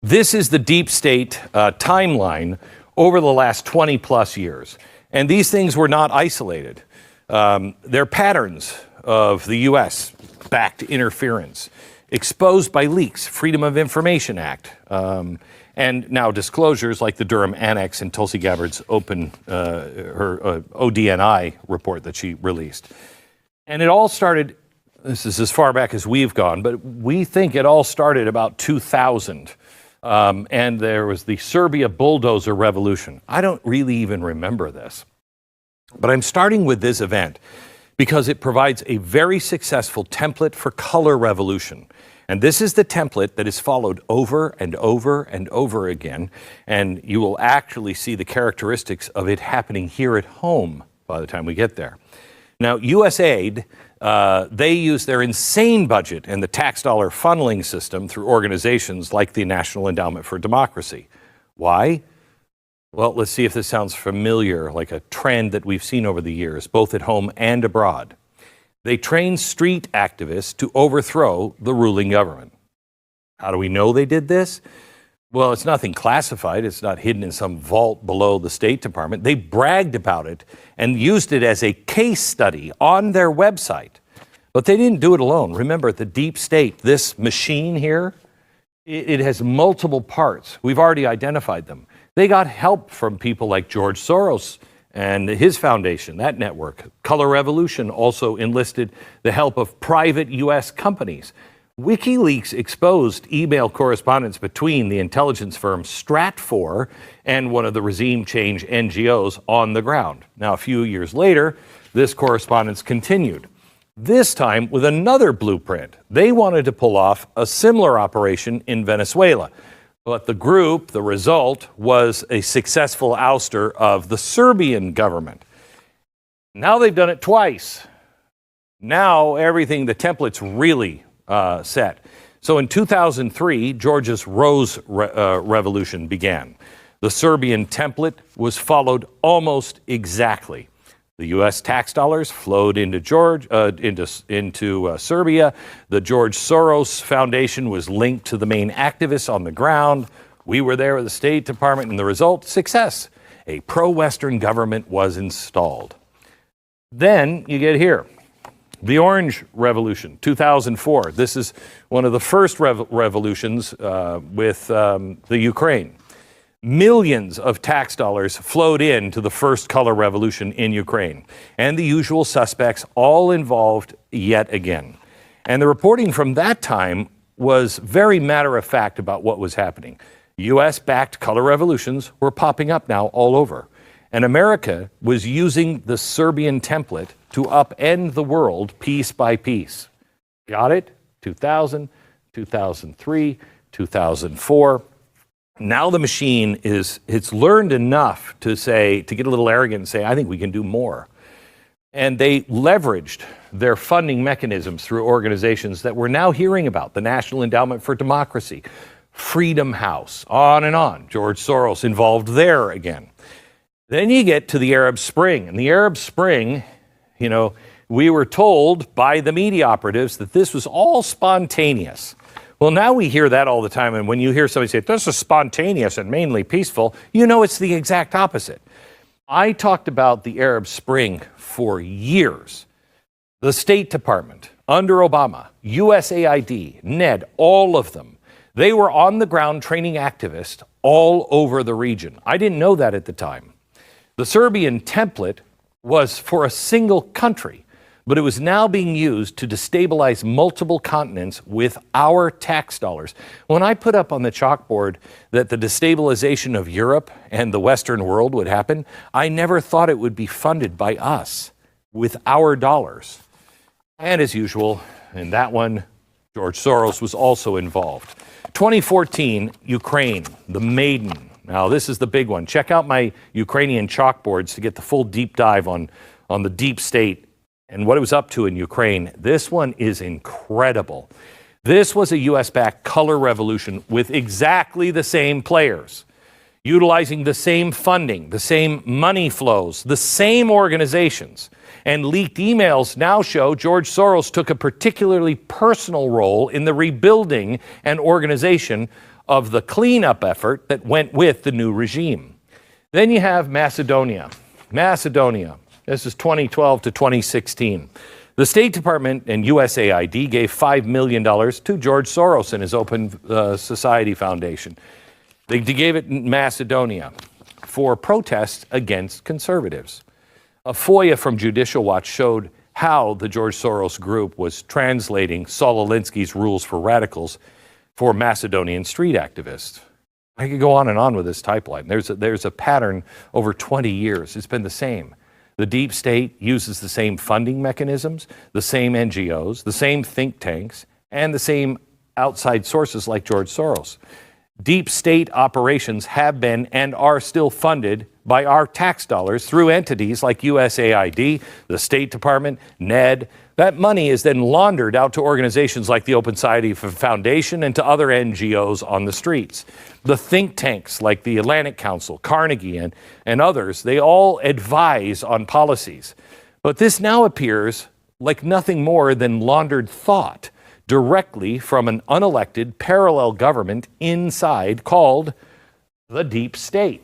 This is the deep state timeline over the last 20 plus years. And these things were not isolated. They're patterns of the U.S. backed interference exposed by leaks, Freedom of Information Act, and now disclosures like the Durham Annex and Tulsi Gabbard's her ODNI report that she released. And it all started, this is as far back as we've gone, but we think it all started about 2000. And there was the Serbia bulldozer revolution. I don't really even remember this. But I'm starting with this event because it provides a very successful template for color revolution. And this is the template that is followed over and over and over again. And you will actually see the characteristics of it happening here at home by the time we get there. Now, USAID, they use their insane budget and the tax dollar funneling system through organizations like the National Endowment for Democracy. Why? Well, let's see if this sounds familiar, like a trend that we've seen over the years, both at home and abroad. They train street activists to overthrow the ruling government. How do we know they did this? Well, it's nothing classified. It's not hidden in some vault below the State Department. They bragged about it and used it as a case study on their website. But they didn't do it alone. Remember, the deep state, this machine here, it has multiple parts. We've already identified them. They got help from people like George Soros and his foundation, that network. Color Revolution also enlisted the help of private U.S. companies. WikiLeaks exposed email correspondence between the intelligence firm Stratfor and one of the regime change NGOs on the ground. Now, a few years later, this correspondence continued, this time with another blueprint. They wanted to pull off a similar operation in Venezuela. But the result was a successful ouster of the Serbian government. Now they've done it twice. Now everything, the template's really set. So in 2003, Georgia's Rose Revolution began. The Serbian template was followed almost exactly. The U.S. tax dollars flowed into Serbia. The George Soros Foundation was linked to the main activists on the ground. We were there with the State Department, and the result, success. A pro-Western government was installed. Then you get here. The Orange Revolution, 2004. This is one of the first revolutions with the Ukraine. Millions of tax dollars flowed into the first color revolution in Ukraine. And the usual suspects all involved yet again. And the reporting from that time was very matter-of-fact about what was happening. U.S.-backed color revolutions were popping up now all over. And America was using the Serbian template to upend the world piece by piece. Got it? 2000, 2003, 2004. Now the machine it's learned enough to get a little arrogant and say, I think we can do more. And they leveraged their funding mechanisms through organizations that we're now hearing about, the National Endowment for Democracy, Freedom House, on and on. George Soros involved there again. Then you get to the Arab Spring. And the Arab Spring, we were told by the media operatives that this was all spontaneous. Well, now we hear that all the time, and when you hear somebody say, this is spontaneous and mainly peaceful, you know it's the exact opposite. I talked about the Arab Spring for years. The State Department, under Obama, USAID, NED, all of them, they were on the ground training activists all over the region. I didn't know that at the time. The Serbian template was for a single country, but it was now being used to destabilize multiple continents with our tax dollars. When I put up on the chalkboard that the destabilization of Europe and the Western world would happen, I never thought it would be funded by us with our dollars. And as usual, in that one, George Soros was also involved. 2014, Ukraine, the maiden. Now, this is the big one. Check out my Ukrainian chalkboards to get the full deep dive on the deep state and what it was up to in Ukraine. This one is incredible. This was a U.S.-backed color revolution with exactly the same players, utilizing the same funding, the same money flows, the same organizations. And leaked emails now show George Soros took a particularly personal role in the rebuilding and organization of the cleanup effort that went with the new regime. Then you have Macedonia. Macedonia. This is 2012 to 2016. The State Department and USAID gave $5 million to George Soros and his Open Society Foundation. They gave it in Macedonia for protests against conservatives. A FOIA from Judicial Watch showed how the George Soros group was translating Saul Alinsky's rules for radicals for Macedonian street activists. I could go on and on with this pipeline. There's a pattern over 20 years. It's been the same. The deep state uses the same funding mechanisms, the same NGOs, the same think tanks, and the same outside sources like George Soros. Deep state operations have been and are still funded by our tax dollars through entities like USAID, the State Department, NED. That money is then laundered out to organizations like the Open Society Foundation and to other NGOs on the streets. The think tanks like the Atlantic Council, Carnegie, and others, they all advise on policies. But this now appears like nothing more than laundered thought directly from an unelected parallel government inside called the deep state.